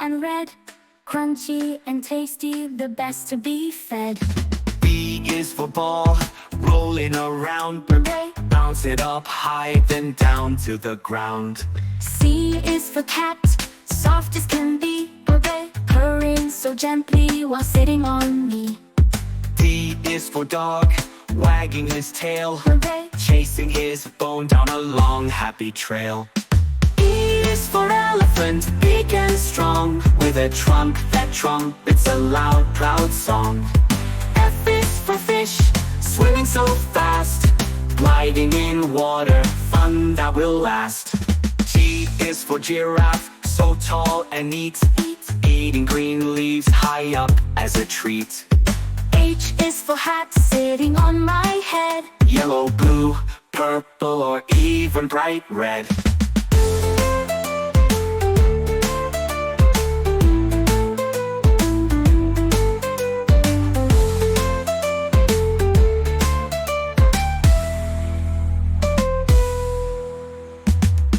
and red, crunchy and tasty, the best to be fed. B is for ball, rolling around, bounce it up high, then down to the ground. C is for cat, soft as can be, purring so gently while sitting on me. D is for dog, wagging his tail, chasing his bone down a long happy trail. E is for elephant, big and strong, with a trunk that trumpets a loud, proud song. F is for fish, swimming so fast, gliding in water, fun that will last. G is for giraffe, so tall and neat, eating green leaves high up as a treat. H is for hat, sitting on my head, Yellow, blue, purple, or even bright red.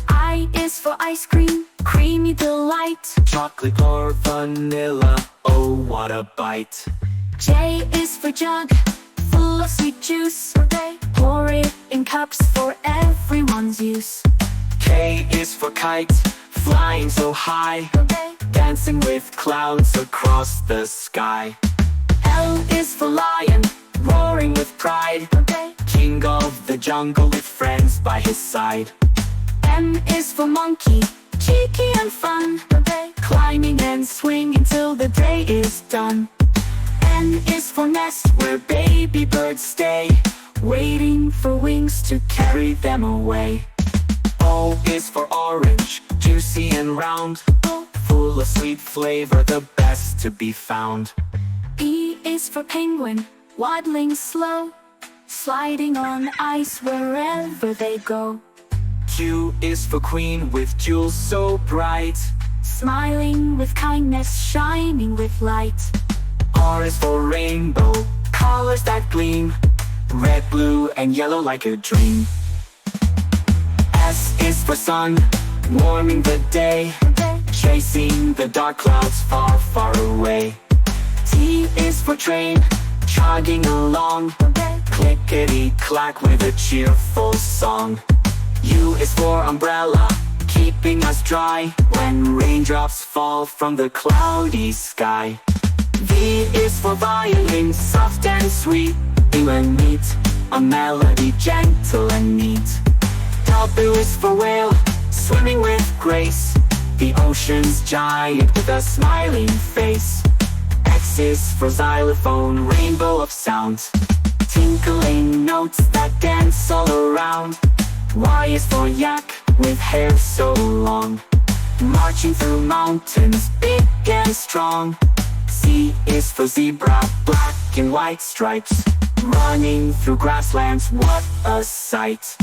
I is for ice cream, creamy delight, Chocolate or vanilla, oh what a bite. J is for jug, full of sweet juice, pour it in cups for everyone's use. K is for kite, flying so high, dancing with clouds across the sky. L is for lion, Roaring with pride, king of the jungle with friends by his side. M is for monkey, cheeky and fun, climbing and swinging till the day is done. N is for nest, where baby birds stay, waiting for wings to carry them away. O is for orange, juicy and round, full of sweet flavor, the best to be found. P is for penguin, waddling slow, sliding on ice wherever they go. Q is for queen, with jewels so bright, Smiling with kindness, shining with light. R is for rainbow, colors that gleam, red, blue, and yellow like a dream. S is for sun, warming the day, chasing the dark clouds far, far away. T Is for train, chugging along, clickety-clack with a cheerful song. U is for umbrella, keeping us dry when raindrops fall from the cloudy sky. V is for violin, soft and sweet, you and meet, a melody gentle and neat. W is for whale, swimming with grace, the ocean's giant with a smiling face. X is for xylophone, rainbow of sounds, tinkling notes that dance all around. Y is for yak, with hair so long, marching through mountains, big and strong. Z is for zebra, black and white stripes, running through grasslands, what a sight.